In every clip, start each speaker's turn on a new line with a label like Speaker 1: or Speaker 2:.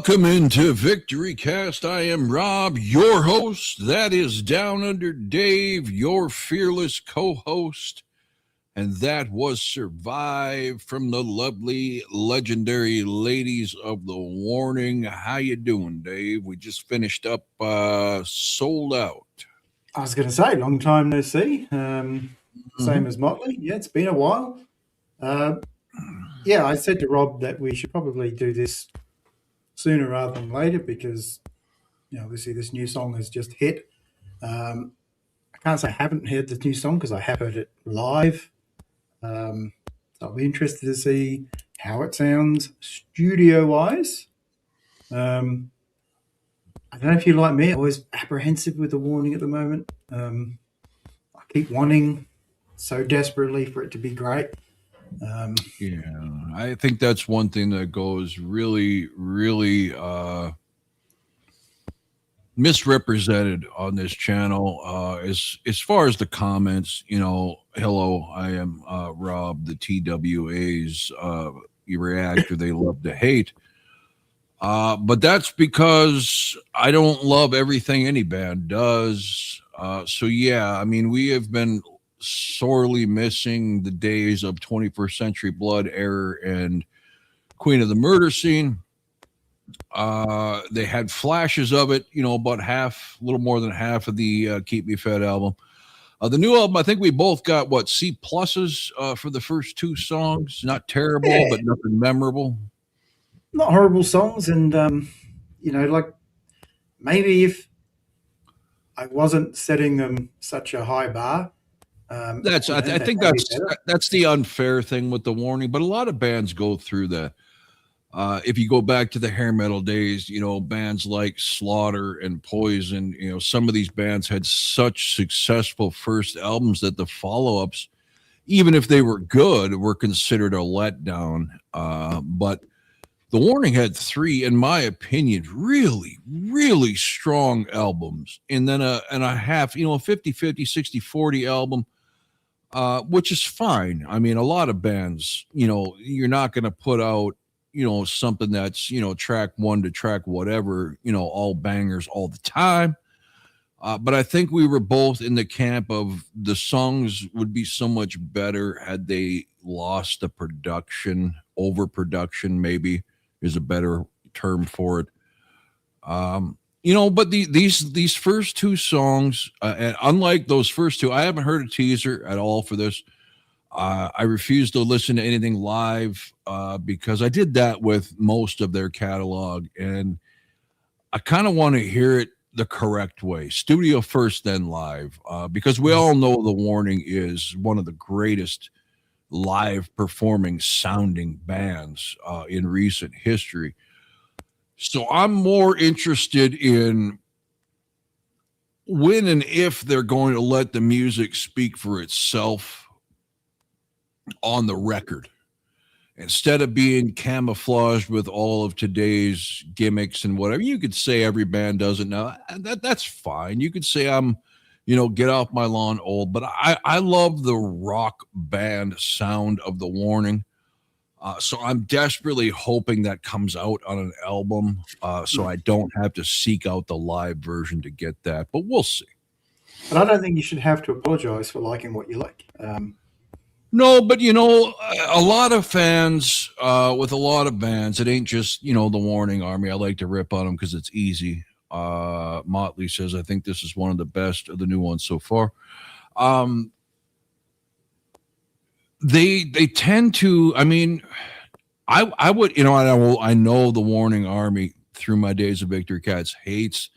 Speaker 1: Welcome into Victory Cast. I am Rob, your host. That is Down Under Dave, your fearless co-host. And that was Survive from the lovely, legendary ladies of the Warning. How you doing, Dave? We just finished up Sold Out.
Speaker 2: I was going to say, long time no see. Same as Motley. Yeah, it's been a while. I said to Rob that we should probably do this sooner rather than later because, obviously this new song has just hit. I can't say I haven't heard the new song because I have heard it live. So I'll be interested to see how it sounds studio-wise. I don't know if you're like me, I'm always apprehensive with the Warning at the moment. I keep wanting so desperately for it to be great.
Speaker 1: I think that's one thing that goes really, really misrepresented on this channel. As far as the comments, hello, I am Rob, the TWAs. You react or they love to hate. But that's because I don't love everything any band does. We have been sorely missing the days of 21st Century Blood Error and Queen of the Murder Scene. They had flashes of it, about a little more than half of the Keep Me Fed album. The new album, I think we both got C pluses for the first two songs. Not terrible, but nothing memorable.
Speaker 2: Not horrible songs, and maybe if I wasn't setting them such a high bar.
Speaker 1: I think that's the unfair thing with the Warning, but a lot of bands go through that. If you go back to the hair metal days, bands like Slaughter and Poison, some of these bands had such successful first albums that the follow-ups, even if they were good, were considered a letdown. But the Warning had three, in my opinion, really, really strong albums. And then a half, a 50-50, 60-40 album. Which is fine. I mean, a lot of bands, you're not going to put out, something that's, track one to track whatever, all bangers all the time. But I think we were both in the camp of the songs would be so much better had they lost the production. Overproduction maybe is a better term for it. But these first two songs, and unlike those first two, I haven't heard a teaser at all for this. I refuse to listen to anything live because I did that with most of their catalog, and I kind of want to hear it the correct way. Studio first, then live, because we all know the Warning is one of the greatest live performing sounding bands in recent history. So I'm more interested in when and if they're going to let the music speak for itself on the record instead of being camouflaged with all of today's gimmicks and whatever. You could say every band does it now. That's fine. You could say I'm, get off my lawn old, but I love the rock band sound of the Warning. So I'm desperately hoping that comes out on an album so I don't have to seek out the live version to get that. But we'll see.
Speaker 2: But I don't think you should have to apologize for liking what you like.
Speaker 1: No, but, a lot of fans with a lot of bands, it ain't just, the Warning Army. I like to rip on them because it's easy. Motley says, I think this is one of the best of the new ones so far. They tend to, I would, I know the Warning Army through my days of Victory Cats hates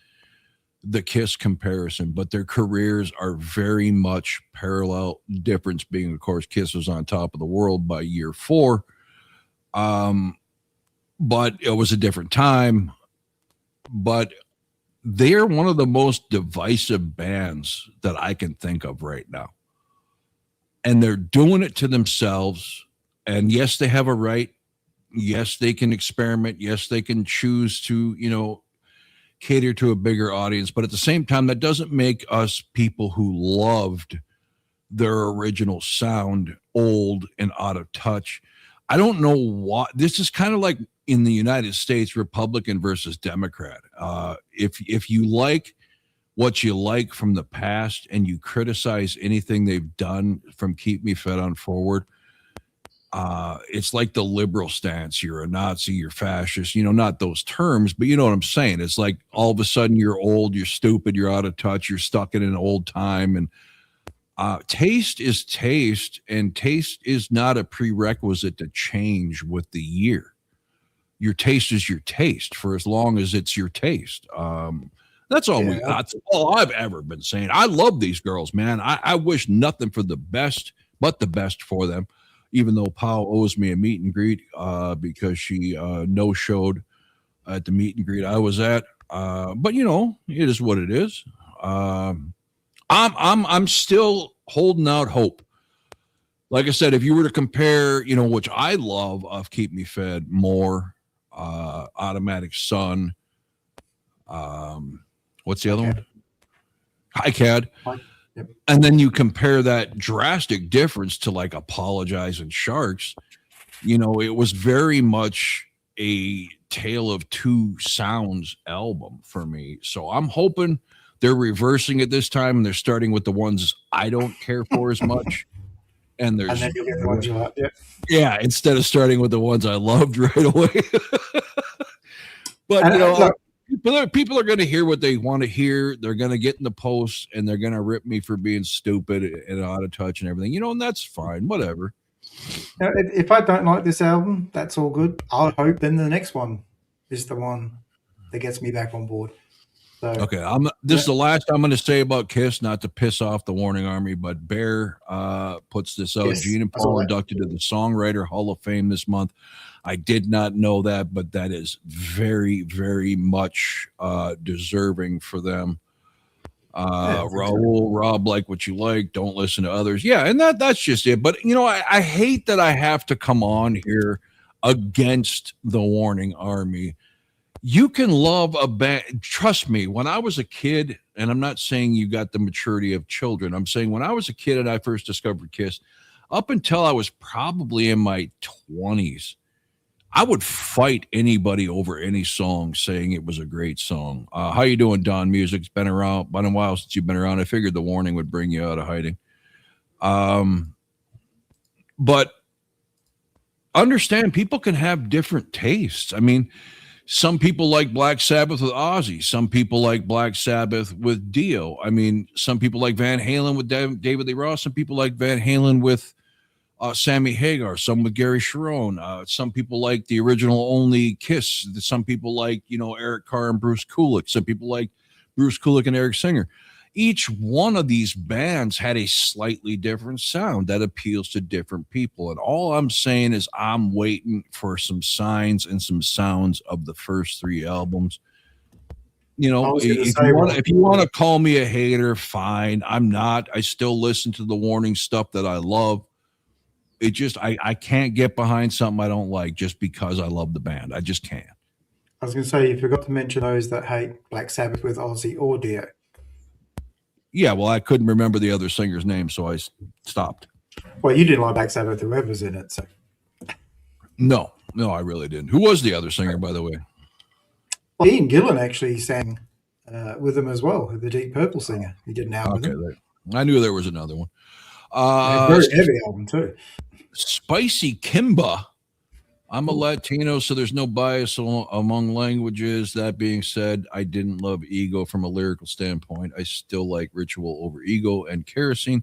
Speaker 1: the Kiss comparison, but their careers are very much parallel. Difference being, of course, Kiss was on top of the world by year 4. But it was a different time. But they're one of the most divisive bands that I can think of right now. And they're doing it to themselves. And yes, they have a right. Yes, they can experiment. Yes, they can choose to, cater to a bigger audience. But at the same time, that doesn't make us people who loved their original sound old and out of touch. I don't know what. This is kind of like, in the United States, Republican versus Democrat. If you like what you like from the past and you criticize anything they've done from Keep Me Fed on forward, it's like the liberal stance. You're a Nazi, you're fascist, not those terms, but you know what I'm saying. It's like all of a sudden you're old, you're stupid, you're out of touch, you're stuck in an old time. And taste is taste, and taste is not a prerequisite to change with the year. Your taste is your taste for as long as it's your taste. That's all that's all I've ever been saying. I love these girls, man. I wish nothing for the best, but the best for them. Even though Pau owes me a meet and greet because she no-showed at the meet and greet I was at. But it is what it is. I'm still holding out hope. Like I said, if you were to compare, which I love of Keep Me Fed more, Automatic Sun. What's the other one? Hi, Cad. Yep. And then you compare that drastic difference to like Apologize and Sharks. It was very much a Tale of Two Sounds album for me. So I'm hoping they're reversing it this time and they're starting with the ones I don't care for as much. And then you'll get the ones you love. Yeah, instead of starting with the ones I loved right away. But people are going to hear what they want to hear. They're going to get in the posts and they're going to rip me for being stupid and out of touch and everything, and that's fine. Whatever.
Speaker 2: Now, if I don't like this album, that's all good. I'll hope then the next one is the one that gets me back on board. So,
Speaker 1: okay, this is the last I'm going to say about Kiss, not to piss off the Warning Army, but Bear puts this out. Yes, Gene and Paul inducted to the Songwriter Hall of Fame this month. I did not know that, but that is very, very much deserving for them. Raul, Rob, like what you like. Don't listen to others. Yeah, and that's just it. But, I hate that I have to come on here against the Warning Army. You can love a band. Trust me, when I was a kid, and I'm not saying you got the maturity of children. I'm saying when I was a kid and I first discovered Kiss, up until I was probably in my 20s, I would fight anybody over any song saying it was a great song. How you doing, Don Music? It's been a while since you've been around. I figured the Warning would bring you out of hiding. But understand, people can have different tastes. I mean, some people like Black Sabbath with Ozzy. Some people like Black Sabbath with Dio. I mean, some people like Van Halen with David Lee Roth. Some people like Van Halen with Sammy Hagar. Some with Gary Sharon. Some people like the original only Kiss. Some people like, Eric Carr and Bruce Kulick. Some people like Bruce Kulick and Eric Singer. Each one of these bands had a slightly different sound that appeals to different people. And all I'm saying is I'm waiting for some signs and some sounds of the first three albums. If you want to call me a hater, fine. I'm not. I still listen to the Warning stuff that I love. It just, I can't get behind something I don't like just because I love the band. I just can't.
Speaker 2: I was going to say, you forgot to mention those that hate Black Sabbath with Ozzy or Dio.
Speaker 1: Yeah, well, I couldn't remember the other singer's name, so I stopped.
Speaker 2: Well, you didn't like Black Sabbath, whoever's in it, so.
Speaker 1: No, I really didn't. Who was the other singer, by the way?
Speaker 2: Well, Ian Gillan actually sang with them as well, the Deep Purple singer. He did an album.
Speaker 1: Okay, I knew there was another one.
Speaker 2: Very heavy album, too.
Speaker 1: Spicy Kimba. I'm a Latino, so there's no bias among languages. That being said, I didn't love Ego from a lyrical standpoint. I still like Ritual over Ego and Kerosene.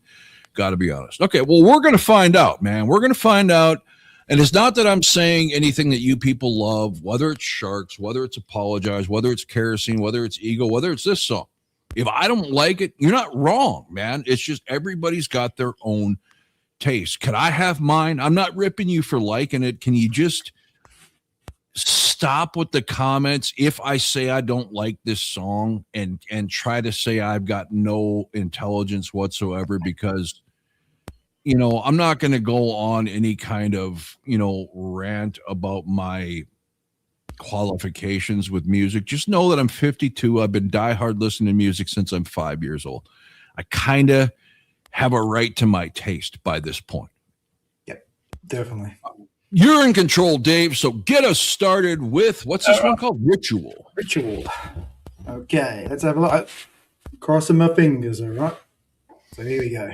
Speaker 1: Got to be honest. Okay, well, we're going to find out, man. We're going to find out. And it's not that I'm saying anything that you people love, whether it's Sharks, whether it's Apologize, whether it's Kerosene, whether it's Ego, whether it's this song. If I don't like it, you're not wrong, man. It's just everybody's got their own taste. Can I have mine? I'm not ripping you for liking it. Can you just stop with the comments if I say I don't like this song and try to say I've got no intelligence whatsoever? Because I'm not going to go on any kind of rant about my qualifications with music. Just know that I'm 52. I've been diehard listening to music since I'm 5 years old. I kind of have a right to my taste by this point.
Speaker 2: Yep, definitely.
Speaker 1: You're in control, Dave. So get us started with what's this one called? Ritual.
Speaker 2: Ritual. Okay, let's have a look. Crossing my fingers, all right? So here we go.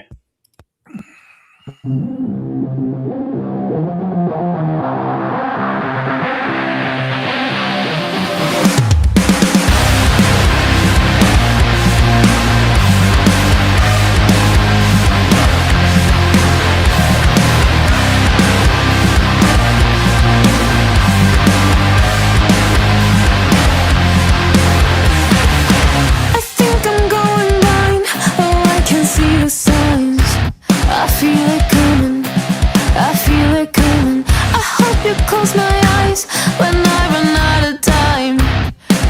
Speaker 3: Close my eyes when I run out of time.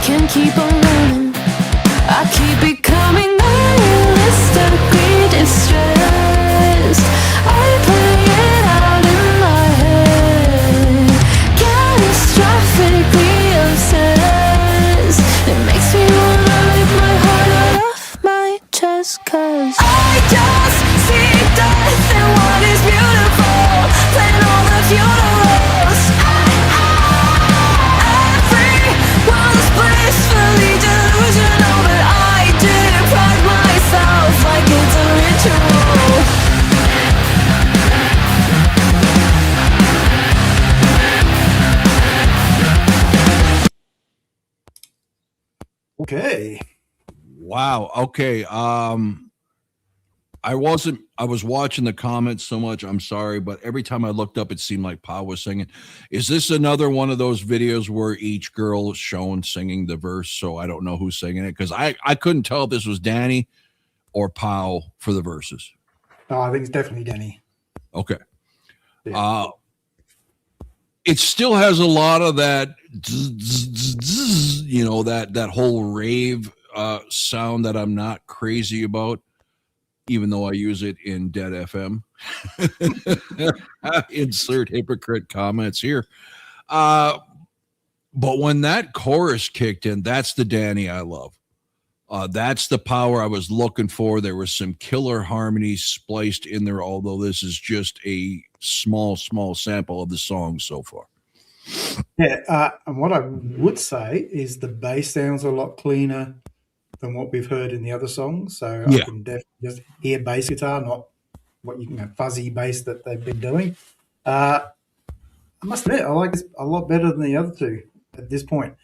Speaker 3: Can't keep on running. I keep becoming realistically distressed. I play it out in my head, catastrophically obsessed. It makes me wanna rip my heart out of my chest, 'cause I just see death in what is beautiful, playing all the funerals. Blissfully delusional, but I deprive myself like it's a ritual.
Speaker 2: Okay.
Speaker 1: Wow. Okay. I was watching the comments so much. I'm sorry, but every time I looked up, it seemed like Pau was singing. Is this another one of those videos where each girl is shown singing the verse? So I don't know who's singing it, because I couldn't tell if this was Danny or Pau for the verses.
Speaker 2: Oh, I think it's definitely Danny.
Speaker 1: Okay.
Speaker 2: Yeah.
Speaker 1: It still has a lot of that, that whole rave sound that I'm not crazy about, even though I use it in Dead FM. Insert hypocrite comments here. But when that chorus kicked in, that's the Danny I love. That's the power I was looking for. There was some killer harmonies spliced in there, although this is just a small sample of the song so far.
Speaker 2: Yeah, and what I would say is the bass sounds a lot cleaner than what we've heard in the other songs. So
Speaker 1: Yeah.
Speaker 2: I can definitely just hear bass guitar, not what fuzzy bass that they've been doing. I must admit, I like this a lot better than the other two at this point.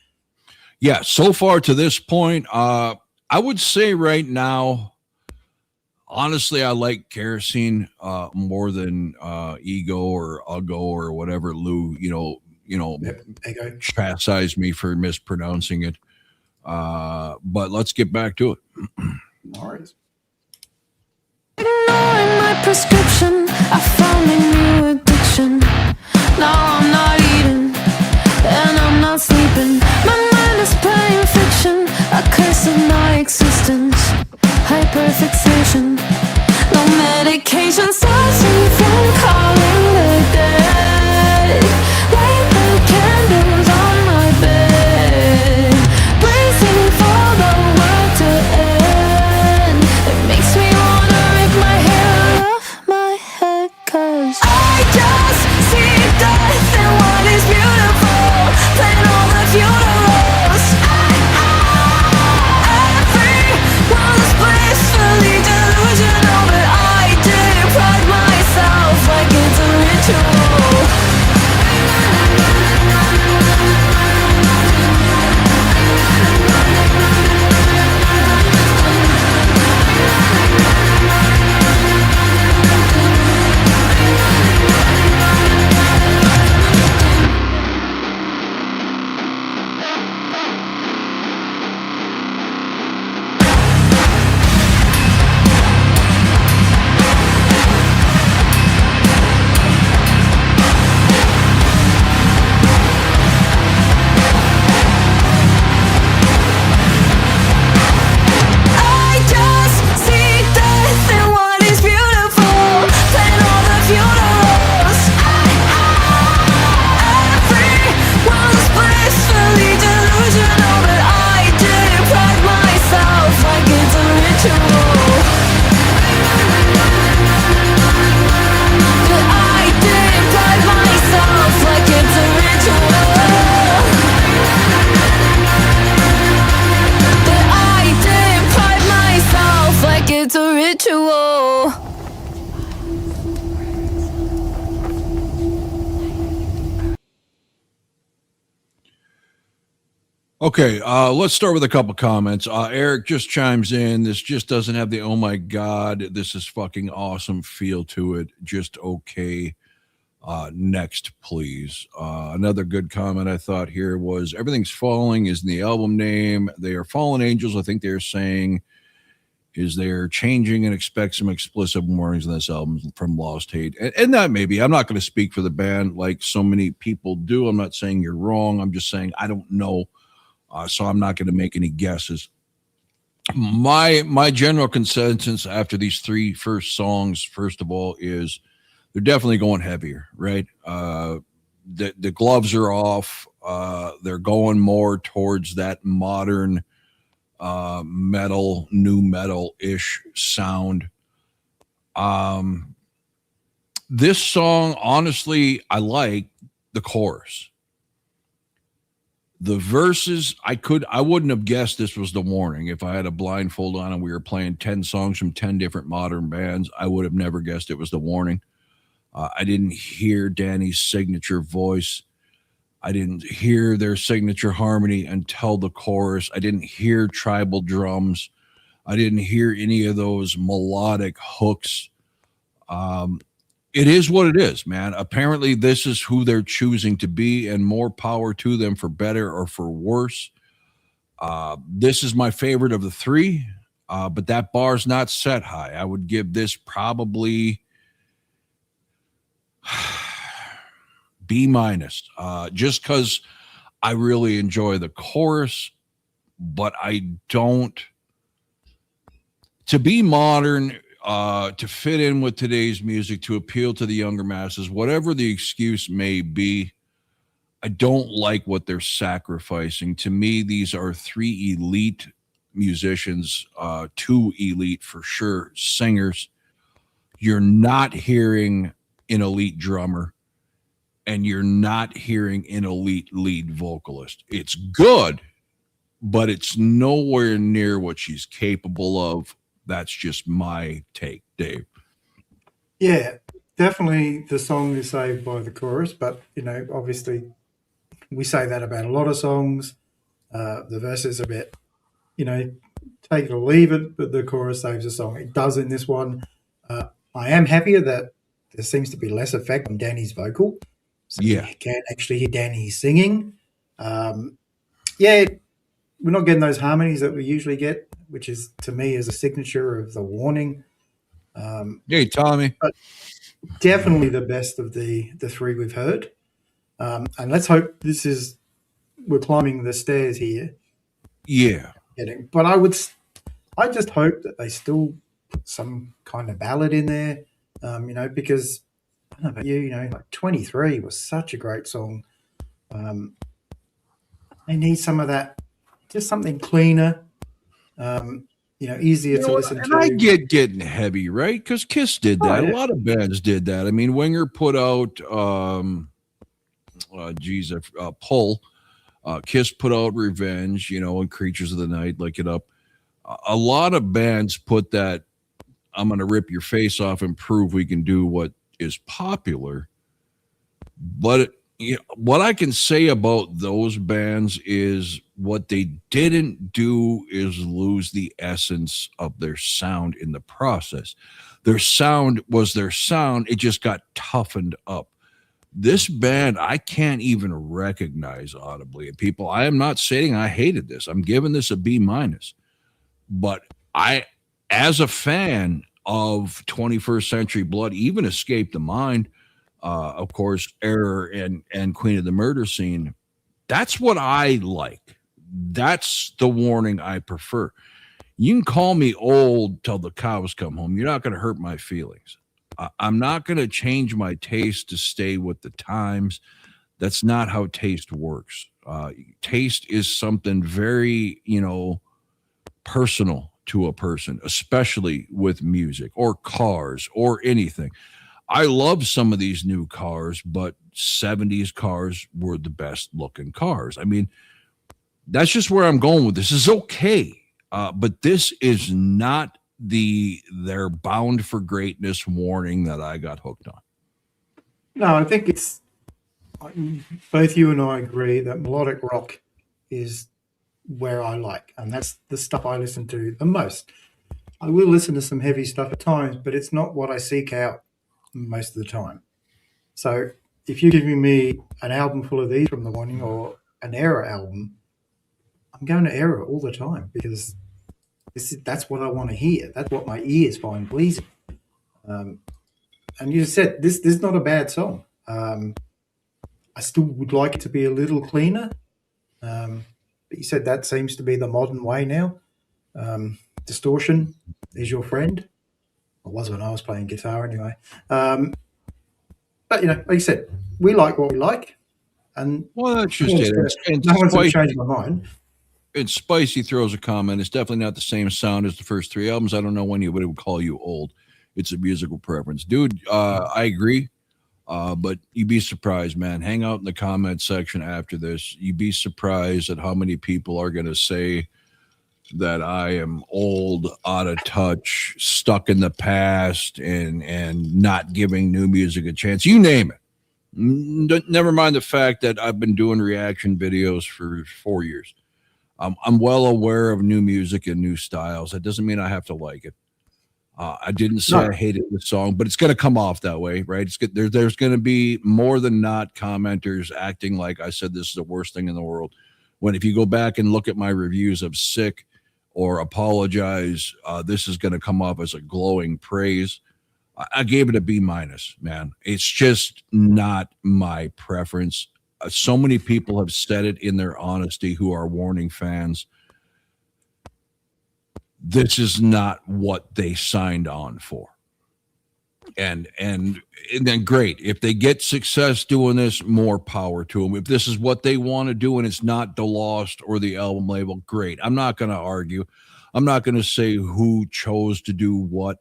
Speaker 1: Yeah, so far to this point, I would say right now, honestly, I like Kerosene more than Ego or Uggo or whatever Lou,
Speaker 2: Yep, Ego.
Speaker 1: chastised me for mispronouncing it. But let's get back to it.
Speaker 2: No worries.
Speaker 3: Ignoring my prescription, I found a new addiction. Now I'm not eating, and I'm not sleeping. My mind is playing fiction, a curse of my existence. Hyperfixation, no medication stops me from calling the dead. Light the candles on my bed, bracing for the world to end. It makes me wanna rip my hair out of my head, 'cause I just see death in what is beautiful, playing all the funerals. Everyone's blissfully delusional, but I deprive it's a ritual.
Speaker 1: Okay, let's start with a couple comments. Eric just chimes in. This just doesn't have the "oh my god, this is fucking awesome" feel to it. Just okay. Next, please. Another good comment I thought here was "Everything's Falling" is in the album name. They are fallen angels. I think they're saying is they're changing and expect some explicit warnings in this album from Lost Hate, and that maybe. I'm not going to speak for the band like so many people do. I'm not saying you're wrong. I'm just saying I don't know. So I'm not going to make any guesses. My general consensus after these three first songs, first of all, is they're definitely going heavier, right? The gloves are off. They're going more towards that modern metal, new metal-ish sound. This song, honestly, I like the chorus. The verses, I wouldn't have guessed this was The Warning. If I had a blindfold on and we were playing 10 songs from 10 different modern bands, I would have never guessed it was The Warning. I didn't hear Danny's signature voice. I didn't hear their signature harmony until the chorus. I didn't hear tribal drums. I didn't hear any of those melodic hooks. It is what it is, man. Apparently, this is who they're choosing to be, and more power to them for better or for worse. This is my favorite of the three, but that bar's not set high. I would give this probably B minus, just because I really enjoy the chorus, but I don't. To be modern, to fit in with today's music, to appeal to the younger masses, whatever the excuse may be, I don't like what they're sacrificing. To me, these are three elite musicians, two elite for sure singers. You're not hearing an elite drummer, and you're not hearing an elite lead vocalist. It's good, but it's nowhere near what she's capable of. That's just my take, Dave.
Speaker 2: Yeah, definitely the song is saved by the chorus, but, obviously we say that about a lot of songs. The verses are a bit, take it or leave it, but the chorus saves the song. It does in this one. I am happier that there seems to be less effect on Danny's vocal. So
Speaker 1: Yeah.
Speaker 2: you can actually hear Danny singing. Yeah, we're not getting those harmonies that we usually get, which is, to me, is a signature of The Warning.
Speaker 1: Hey, Tommy.
Speaker 2: But definitely the best of the three we've heard. And let's hope we're climbing the stairs here.
Speaker 1: Yeah.
Speaker 2: But I just hope that they still put some kind of ballad in there, because I don't know about you, like 23 was such a great song. They need some of that, just something cleaner, easier to listen
Speaker 1: and
Speaker 2: to.
Speaker 1: I get getting heavy, right? Because Kiss did that.
Speaker 2: yeah.
Speaker 1: A lot of bands did that. I mean, Winger put out, Pull. Kiss put out Revenge, and Creatures of the Night, look it up. A lot of bands put that, I'm going to rip your face off and prove we can do what is popular. But what I can say about those bands is what they didn't do is lose the essence of their sound in the process. Their sound was their sound. It just got toughened up. This band, I can't even recognize audibly. And people, I am not saying I hated this. I'm giving this a B minus. But I, as a fan of 21st Century Blood, even Escape the Mind, of course, Error and Queen of the Murder Scene, that's what I like. That's The Warning I prefer. You can call me old till the cows come home. You're not going to hurt my feelings. I'm not going to change my taste to stay with the times. That's not how taste works. Taste is something very, personal to a person, especially with music or cars or anything. I love some of these new cars, but 70s cars were the best looking cars. I mean, that's just where I'm going with this. This is okay, but this is not their Bound for Greatness warning that I got hooked on.
Speaker 2: No, I think it's both you and I agree that melodic rock is where I like, and that's the stuff I listen to the most. I will listen to some heavy stuff at times, but it's not what I seek out most of the time. So if you're giving me an album full of these from The Warning or an Error album, I'm going to Error all the time because that's what I want to hear. That's what my ears find pleasing. And you said this is not a bad song. I still would like it to be a little cleaner. But you said that seems to be the modern way now. Distortion is your friend. It was when I was playing guitar anyway. But, like you said, we like what we like. And
Speaker 1: well, that's just it.
Speaker 2: No one's going to change my mind.
Speaker 1: And Spicy throws a comment. It's definitely not the same sound as the first 3 albums. I don't know when anybody would call you old. It's a musical preference. Dude, I agree. But you'd be surprised, man. Hang out in the comment section after this. You'd be surprised at how many people are going to say that I am old, out of touch, stuck in the past, and not giving new music a chance. You name it. Never mind the fact that I've been doing reaction videos for 4 years. I'm well aware of new music and new styles. That doesn't mean I have to like it. I didn't say I hated the song, but it's going to come off that way, right? There's going to be more than not commenters acting like I said this is the worst thing in the world. When if you go back and look at my reviews of Sick or Apologize, this is going to come off as a glowing praise. I gave it a B-, man. It's just not my preference. So many people have said it in their honesty who are Warning fans. This is not what they signed on for. And then great. If they get success doing this, more power to them. If this is what they want to do and it's not the Lost or the album label, great. I'm not going to argue. I'm not going to say who chose to do what.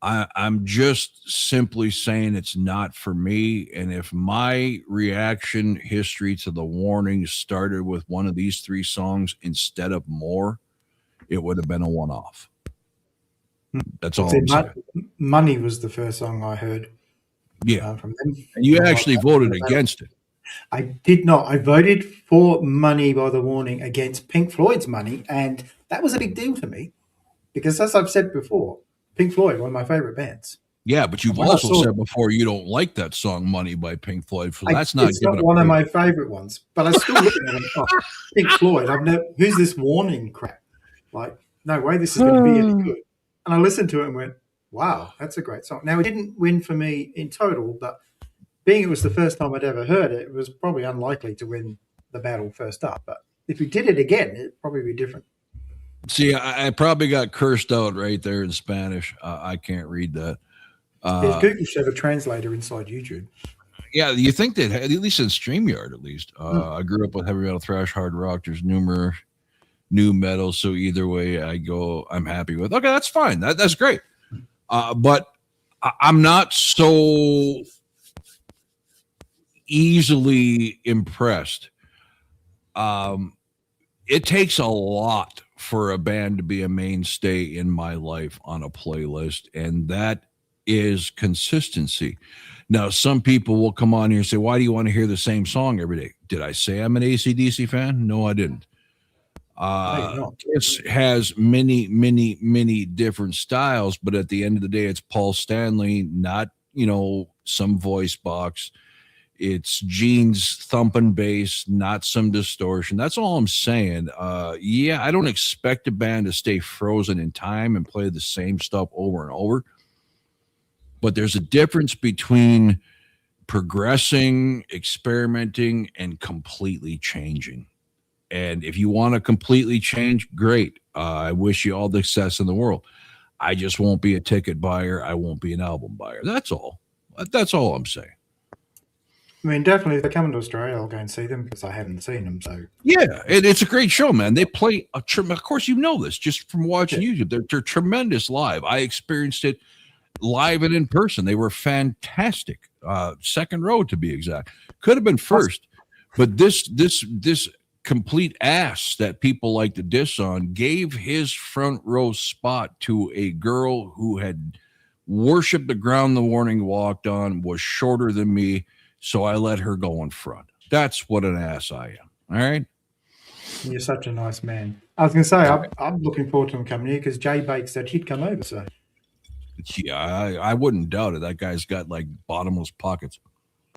Speaker 1: I'm just simply saying it's not for me. And if my reaction history to the Warning started with one of these 3 songs instead of more, it would have been a one-off. That's all I'm saying.
Speaker 2: Money was the first song I heard.
Speaker 1: Yeah.
Speaker 2: From them.
Speaker 1: And you actually voted against it.
Speaker 2: I did not. I voted for Money by The Warning against Pink Floyd's Money, and that was a big deal to me because, as I've said before, Pink Floyd, one of my favorite bands.
Speaker 1: Yeah, but you've also said before you don't like that song "Money" by Pink Floyd. So that's not.
Speaker 2: It's not one of my favorite ones, but I still look at it and go, Pink Floyd. Who's this Warning crap? Like, no way, this is going to be any good. And I listened to it and went, "Wow, that's a great song." Now, it didn't win for me in total, but being it was the first time I'd ever heard it, it was probably unlikely to win the battle first up. But if we did it again, it'd probably be different.
Speaker 1: See, I probably got cursed out right there in Spanish. I can't read that.
Speaker 2: Google should have a translator inside YouTube.
Speaker 1: Yeah, you think that at least in StreamYard, at least. I grew up with heavy metal, thrash, hard rock. There's numerous new metal, so either way I go, I'm happy with. Okay, that's fine. That's great. But I'm not so easily impressed. It takes a lot for a band to be a mainstay in my life on a playlist, and that is consistency. Now, some people will come on here and say, why do you want to hear the same song every day? Did I say I'm an AC/DC fan? No, I didn't. This has many, many, many different styles, but at the end of the day, it's Paul Stanley, not, some voice box. It's Gene's thumping bass, not some distortion. That's all I'm saying. I don't expect a band to stay frozen in time and play the same stuff over and over. But there's a difference between progressing, experimenting, and completely changing. And if you want to completely change, great. I wish you all the success in the world. I just won't be a ticket buyer. I won't be an album buyer. That's all. That's all I'm saying.
Speaker 2: I mean, definitely, if they come to Australia, I'll go and see them because I haven't seen them. So
Speaker 1: yeah, it's a great show, man. They play of course, you know this just from watching YouTube. They're tremendous live. I experienced it live and in person. They were fantastic. Second row to be exact. Could have been first, but this complete ass that people like to diss on gave his front row spot to a girl who had worshiped the ground the warning walked on, was shorter than me, so I let her go in front. That's what an ass I am. All right.
Speaker 2: You're such a nice man. I was going to say, I'm looking forward to him coming here because Jay Bake said he'd come over. So
Speaker 1: Yeah, I wouldn't doubt it. That guy's got like bottomless pockets.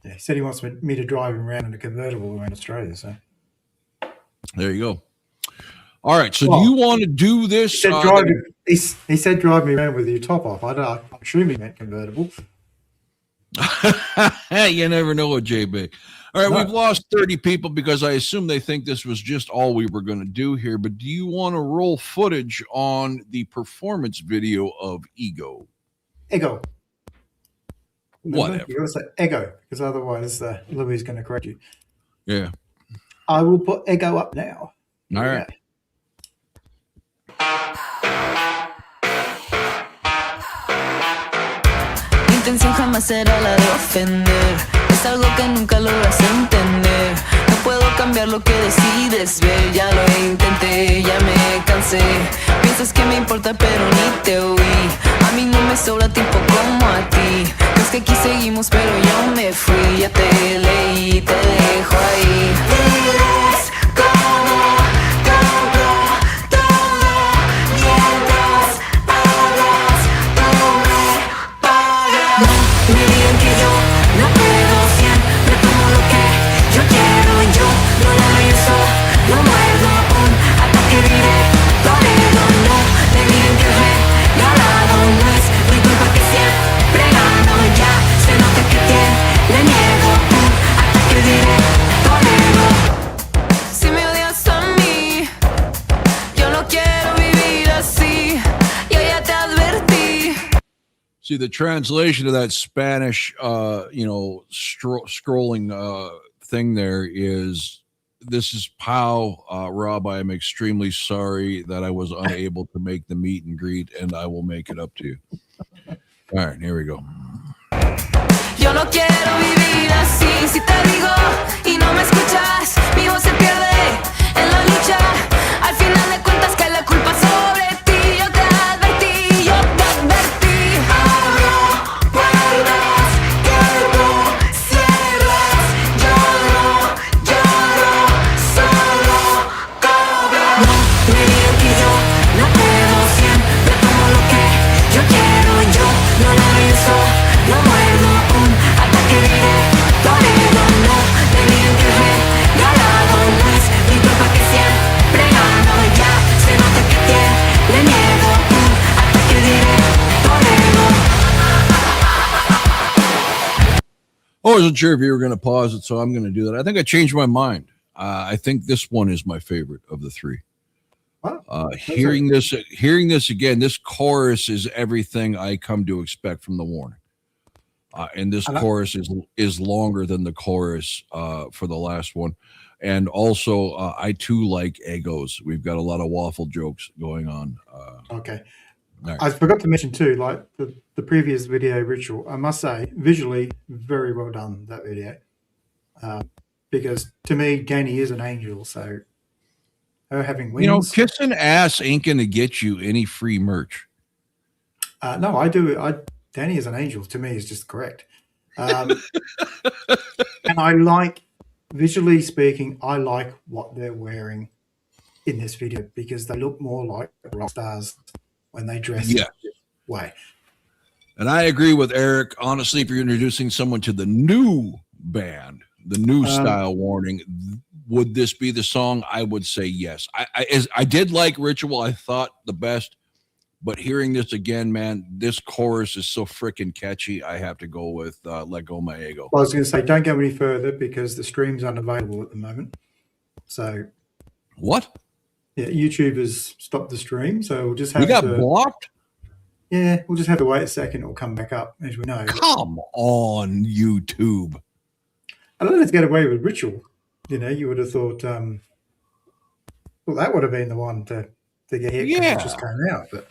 Speaker 2: yeah, he said he wants me to drive him around in a convertible around Australia. So
Speaker 1: There you go. All right. So do you want to do this?
Speaker 2: He said drive me around with your top off. I'm sure he meant convertible.
Speaker 1: You never know with JB. All right,
Speaker 2: No.
Speaker 1: we've lost 30 people because I assume they think this was just all we were going to do here. But do you want to roll footage on the performance video of Ego?
Speaker 2: Ego. Remember?
Speaker 1: Whatever.
Speaker 2: You got to say ego because otherwise Louis is going to correct you.
Speaker 1: Yeah.
Speaker 2: I will put ego up now.
Speaker 1: All right.
Speaker 3: Mi intención jamás será la de ofender. Es algo que nunca logras entender. No puedo cambiar lo que decides ver. Ya lo intenté, ya me cansé. Piensas que me importa pero ni te oí. A mí no me sobra tiempo como a ti. Es que aquí seguimos pero yo me fui. Ya te leí, te dejo ahí. Diles cómo compro todo mientras hablas. Tú me pagas. No me digan que yo no puedo, siempre tomo lo que yo quiero. Yo no la beso, no muerdo un ataque directo. No me digan que el regalado no es mi culpa que siempre gano. Ya se nota que tiene miedo un ataque directo. Si me odias a mí, yo no quiero vivir así. Yo ya te advertí.
Speaker 1: See, the translation of that Spanish, scrolling thing there is, this is Pow. Rob, I am extremely sorry that I was unable to make the meet and greet, and I will make it up to you. All right, here we go.
Speaker 3: Yo no quiero vivir así. Si te digo y no me escuchas, mi voz se pierde en la lucha. Al final de cuentas cae la culpa sobre ti. Yo te advertí, yo te advertí. Abro puertas que tú cierras. Lloro, solo cobro. No me digan que yo no puedo, siempre tomo lo que yo quiero. Yo no la beso, no muerdo un ataque directo. No me digan que el regalado no es mi culpa que siempre gano. Ya se nota que tiene miedo un ataque directo.
Speaker 1: I wasn't sure if you were going to pause it, so I'm going to do that. I think I changed my mind. I think this one is my favorite of the three.
Speaker 2: Wow.
Speaker 1: Hearing this again, this chorus is everything I come to expect from the warning. And this chorus is longer than the chorus for the last one. And also, I too like egos. We've got a lot of waffle jokes going on.
Speaker 2: Okay.
Speaker 1: Right.
Speaker 2: I forgot to mention too, like the previous video ritual, I must say, visually, very well done, that video. Because to me, Danny is an angel, so her having wings.
Speaker 1: Kissing ass ain't going to get you any free merch.
Speaker 2: No, I do. Danny is an angel, to me, is just correct. And I like, visually speaking, I like what they're wearing in this video because they look more like rock stars when they dress in this way.
Speaker 1: And I agree with Eric. Honestly, if you're introducing someone to the new band, the new style warning, would this be the song? I would say yes. I did like Ritual. I thought the best, but hearing this again, man, this chorus is so freaking catchy. I have to go with Let Go My Ego.
Speaker 2: Well, I was going to say, don't go any further because the stream's unavailable at the moment. So
Speaker 1: what?
Speaker 2: Yeah, YouTube has stopped the stream, so we'll just have
Speaker 1: we got blocked.
Speaker 2: Yeah, we'll just have to wait a second. It'll come back up, as we know.
Speaker 1: Come on, YouTube.
Speaker 2: I don't know if get away with Ritual. You would have thought, well, that would have been the one to get hit because it just came out. But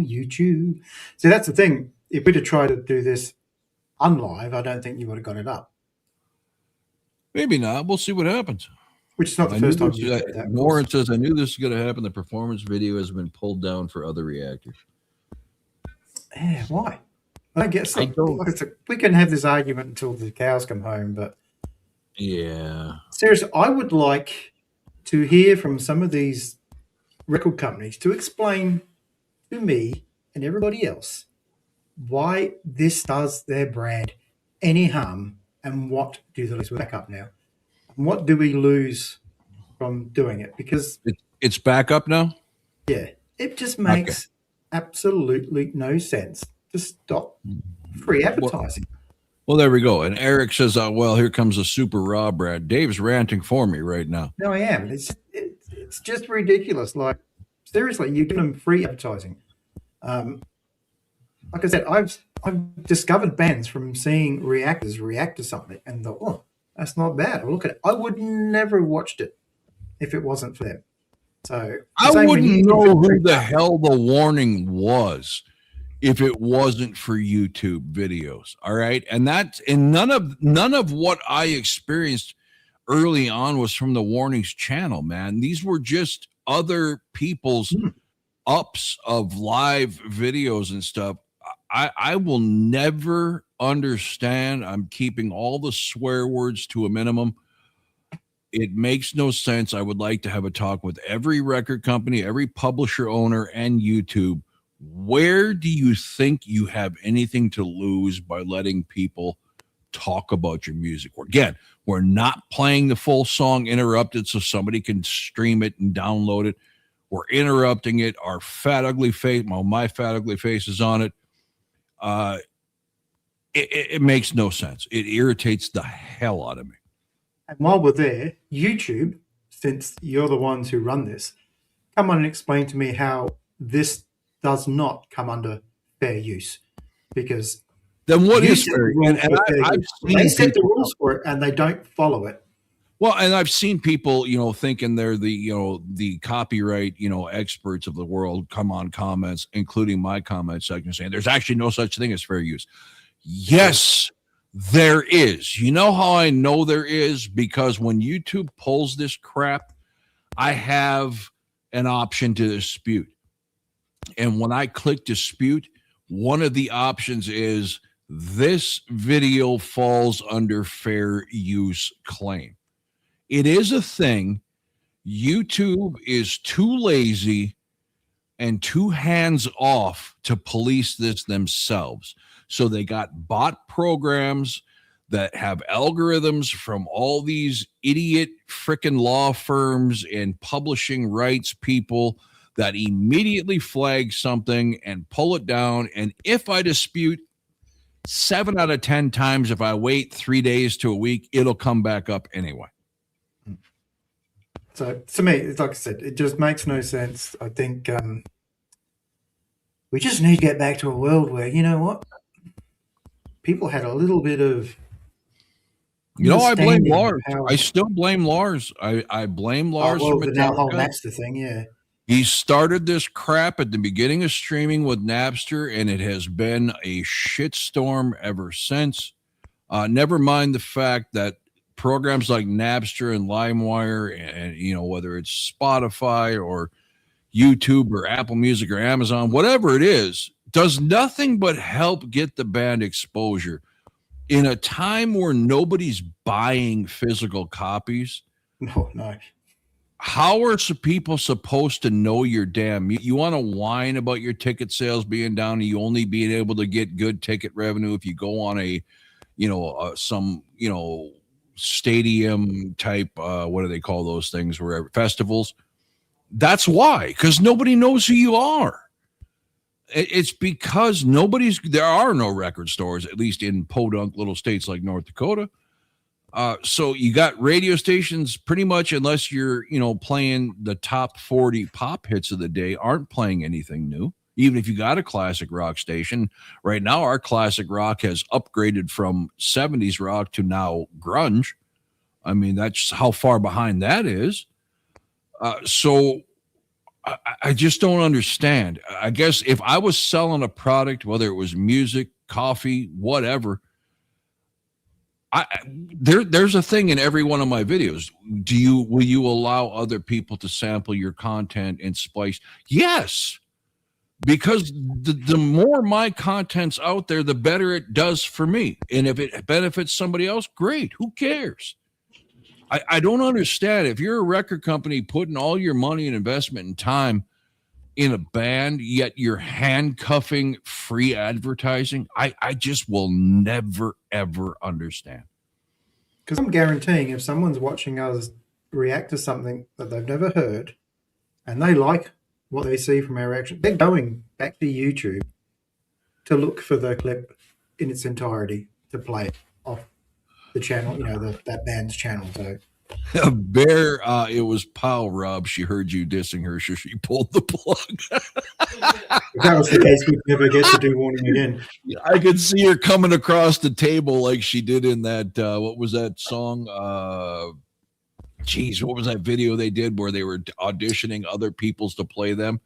Speaker 2: YouTube. See, that's the thing. If we'd have tried to do this unlive, I don't think you would have got it up.
Speaker 1: Maybe not. We'll see what happens.
Speaker 2: Which is not the
Speaker 1: I knew
Speaker 2: first time
Speaker 1: this-
Speaker 2: you've said that. of
Speaker 1: Warren
Speaker 2: course.
Speaker 1: says, I knew this was going to happen. The performance video has been pulled down for other reactors.
Speaker 2: Yeah, why? I don't get
Speaker 1: I don't-
Speaker 2: like it's we can have this argument until the cows come home, but
Speaker 1: Yeah.
Speaker 2: seriously, I would like to hear from some of these record companies to explain to me and everybody else why this does their brand any harm and what do they lose. We're back up now. And what do we lose from doing it? Because,
Speaker 1: It's back up now?
Speaker 2: yeah, it just makes absolutely no sense to stop free advertising.
Speaker 1: Well, there we go. And Eric says, well, here comes a super raw Brad. Dave's ranting for me right now.
Speaker 2: No, I am. It's just ridiculous. Like, seriously, you give them free advertising. Like I said, I've discovered bands from seeing reactors react to something and thought, oh, that's not bad. I look at it. I would never have watched it if it wasn't for them. So
Speaker 1: I
Speaker 2: same when
Speaker 1: wouldn't
Speaker 2: you
Speaker 1: know
Speaker 2: give
Speaker 1: who
Speaker 2: it
Speaker 1: the
Speaker 2: free-
Speaker 1: hell the warning was if it wasn't for YouTube videos. All right. And none of what I experienced early on was from the warnings channel, man. These were just other people's ups of live videos and stuff. I will never understand. I'm keeping all the swear words to a minimum. It makes no sense. I would like to have a talk with every record company, every publisher owner, and YouTube. Where do you think you have anything to lose by letting people talk about your music? Again, we're not playing the full song interrupted so somebody can stream it and download it. We're interrupting it. Our fat, ugly face, well, my fat, ugly face is on it. It makes no sense. It irritates the hell out of me.
Speaker 2: And while we're there, YouTube, since you're the ones who run this, come on and explain to me how this does not come under fair use. Because
Speaker 1: Then what
Speaker 2: you
Speaker 1: is
Speaker 2: set
Speaker 1: fair?
Speaker 2: the rules
Speaker 1: And
Speaker 2: for fair
Speaker 1: I've
Speaker 2: use.
Speaker 1: seen
Speaker 2: They set the
Speaker 1: people-
Speaker 2: rules for it and they don't follow it.
Speaker 1: Well, and I've seen people, thinking they're the copyright, experts of the world come on comments, including my comment section, saying there's actually no such thing as fair use. Yes, there is. You know how I know there is? Because when YouTube pulls this crap, I have an option to dispute. And when I click dispute, one of the options is this video falls under fair use claim. It is a thing. YouTube is too lazy and too hands off to police this themselves. So they got bot programs that have algorithms from all these idiot freaking law firms and publishing rights people that immediately flag something and pull it down. And if I dispute 7 out of 10 times, if I wait 3 days to a week, it'll come back up anyway.
Speaker 2: So to me, it's like I said, it just makes no sense. I think we just need to get back to a world where, you know what, people had a little bit of
Speaker 1: I blame
Speaker 2: understanding of
Speaker 1: Lars.
Speaker 2: how-
Speaker 1: I still blame Lars. I blame Lars
Speaker 2: well,
Speaker 1: for
Speaker 2: the now whole
Speaker 1: Metallica.
Speaker 2: Napster thing, yeah.
Speaker 1: He started this crap at the beginning of streaming with Napster, and it has been a shitstorm ever since. Never mind the fact that programs like Napster and LimeWire, and whether it's Spotify or YouTube or Apple Music or Amazon, whatever it is, does nothing but help get the band exposure. In a time where nobody's buying physical copies,
Speaker 2: No.
Speaker 1: how are people supposed to know your damn? You want to whine about your ticket sales being down and you only being able to get good ticket revenue if you go on some stadium type, what do they call those things, wherever, festivals? That's why, because nobody knows who you are. It's because there are no record stores, at least in podunk little states like North Dakota. So you got radio stations pretty much, unless you're, playing the top 40 pop hits of the day, aren't playing anything new. Even if you got a classic rock station right now, our classic rock has upgraded from 70s rock to now grunge. I mean, that's how far behind that is. So I just don't understand. I guess if I was selling a product, whether it was music, coffee, whatever, There's a thing in every one of my videos. Will you allow other people to sample your content and splice? Yes, because the more my content's out there, the better it does for me. And if it benefits somebody else, great. Who cares? I don't understand. If you're a record company putting all your money and investment and time in a band, yet you're handcuffing free advertising, I just will never, ever understand.
Speaker 2: Because I'm guaranteeing if someone's watching us react to something that they've never heard and they like what they see from our reaction, they're going back to YouTube to look for the clip in its entirety to play it off the channel, that band's channel. So
Speaker 1: Bear, it was pal Rob. She heard you dissing her, so she pulled the plug.
Speaker 2: if that was the case, we'd never get to do warning again.
Speaker 1: I could see her coming across the table like she did in that. What was that song? Geez, what was that video they did where they were auditioning other people's to play them?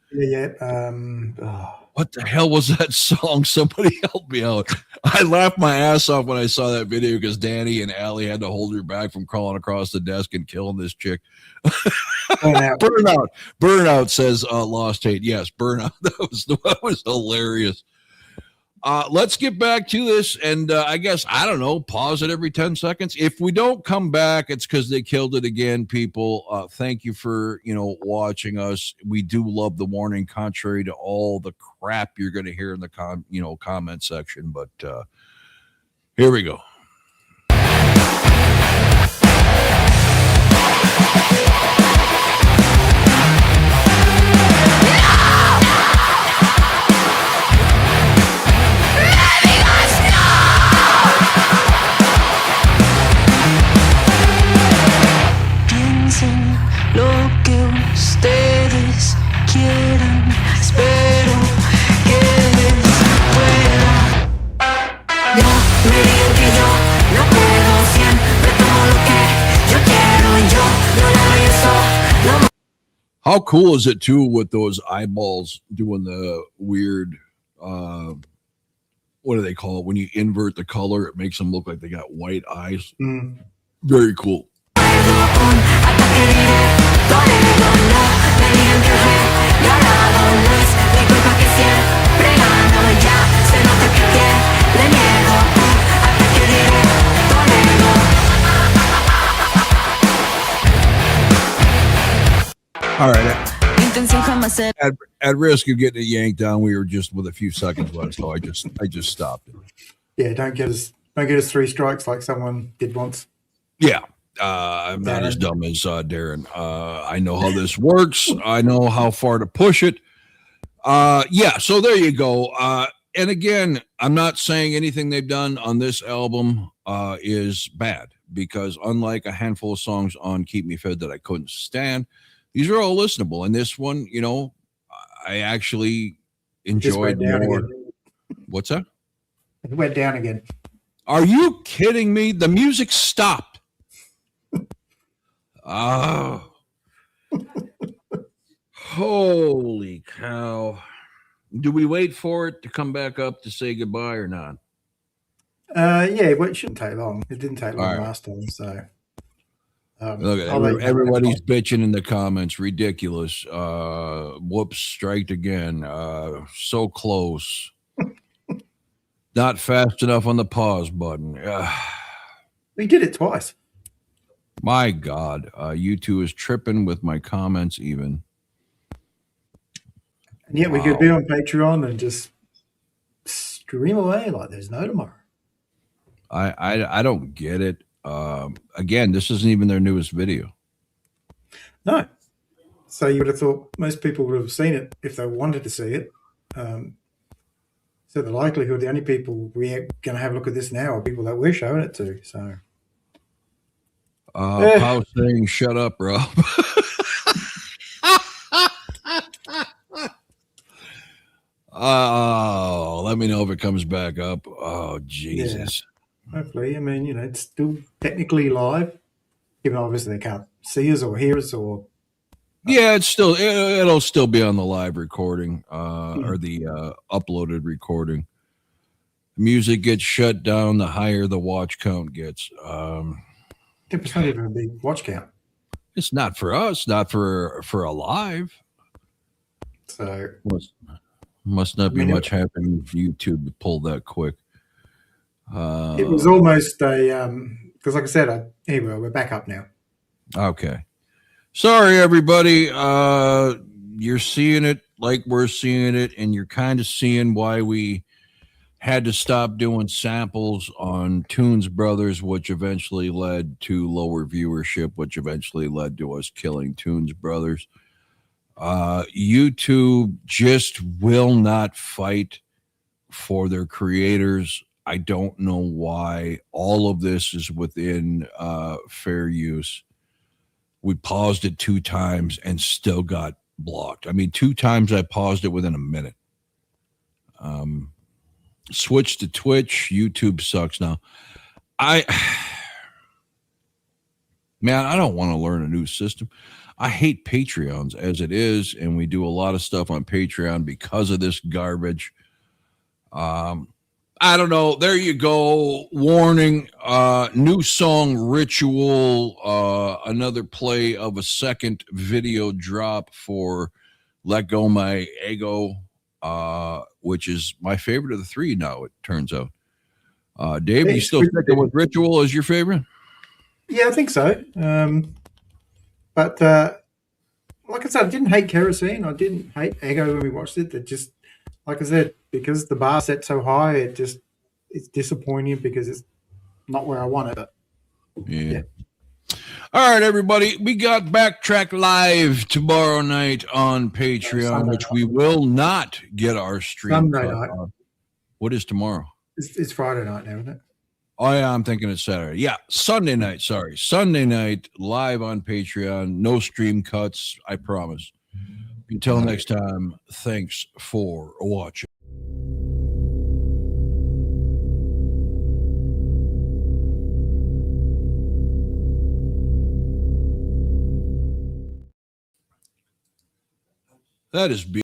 Speaker 1: What the hell was that song? Somebody help me out. I laughed my ass off when I saw that video because Danny and Allie had to hold her back from crawling across the desk and killing this chick. Burnout says Lost Hate. Yes, Burnout. That was hilarious. Let's get back to this, and I guess, I don't know, pause it every 10 seconds. If we don't come back, it's because they killed it again, people. Thank you for, watching us. We do love the warning, contrary to all the crap you're going to hear in the comment section. But here we go.
Speaker 3: Lo que ustedes quieran, espero que les pueda. Yo me digo que yo no puedo, siempre tomo lo que yo quiero y yo no le doy eso. No.
Speaker 1: How cool is it too with those eyeballs doing the weird what do they call it when you invert the color? It makes them look like they got white eyes. Very cool. All right. At risk of getting it yanked down, we were just with a few seconds left, so I just stopped it.
Speaker 2: Yeah, don't get us 3 strikes like someone did once.
Speaker 1: Yeah. I'm not as dumb as Darren. I know how this works. I know how far to push it. Yeah, so there you go. And again, I'm not saying anything they've done on this album is bad, because unlike a handful of songs on Keep Me Fed that I couldn't stand, these are all listenable. And this one, I actually enjoyed more. Again. What's that?
Speaker 2: It went down again.
Speaker 1: Are you kidding me? The music stopped. Oh, holy cow. Do we wait for it to come back up to say goodbye or not?
Speaker 2: Yeah, well, it shouldn't take long. It didn't take long last time, so.
Speaker 1: Look at everybody's bitching in the comments. Ridiculous. Whoops, striked again. So close. Not fast enough on the pause button.
Speaker 2: We did it twice.
Speaker 1: My God, YouTube is tripping with my comments even.
Speaker 2: And yet we could be on Patreon and just stream away like there's no tomorrow.
Speaker 1: I don't get it. Again, this isn't even their newest video.
Speaker 2: No. So you would have thought most people would have seen it if they wanted to see it. So the likelihood the only people going to have a look at this now are people that we're showing it to. So.
Speaker 1: Pow's saying, "Shut up, Rob." Oh, let me know if it comes back up. Oh, Jesus.
Speaker 2: Yeah. Hopefully. I mean, it's still technically live, even obviously they can't see us or hear us or.
Speaker 1: Yeah, it'll still be on the live recording or the uploaded recording. music gets shut down, the higher the watch count gets.
Speaker 2: 10% even a big watch count.
Speaker 1: It's not for us, not for Alive.
Speaker 2: So
Speaker 1: Must not be
Speaker 2: I mean,
Speaker 1: much happening for YouTube to pull that quick.
Speaker 2: It was almost a because, like I said, anyway, we're back up now.
Speaker 1: Okay. Sorry, everybody. You're seeing it like we're seeing it, and you're kind of seeing why we had to stop doing samples on Tunes Brothers, which eventually led to lower viewership, which eventually led to us killing Tunes Brothers. YouTube just will not fight for their creators. I don't know why. All of this is within fair use. We paused it 2 times and still got blocked. I mean, 2 times I paused it within a minute. Switch to Twitch. YouTube sucks now. Man, I don't want to learn a new system. I hate Patreons as it is, and we do a lot of stuff on Patreon because of this garbage. I don't know. There you go. Warning. New song Ritual. Another play of a second video drop for Let Go My Ego, which is my favorite of the 3 now, it turns out. Dave, you still sticking with Ritual as your favorite?
Speaker 2: Yeah, I think so. But like I said, I didn't hate Kerosene. I didn't hate Ego when we watched it. It just, like I said, because the bar set so high, it's disappointing because it's not where I want it. But,
Speaker 1: yeah. All right, everybody. We got Backtrack Live tomorrow night on Patreon, which we will not get our stream
Speaker 2: Sunday
Speaker 1: cut
Speaker 2: night.
Speaker 1: on. What is tomorrow?
Speaker 2: It's Friday night now, isn't it?
Speaker 1: Oh, yeah, I'm thinking it's Saturday. Yeah, Sunday night. Sorry. Sunday night, live on Patreon. No stream cuts, I promise. Until next time, thanks for watching. That is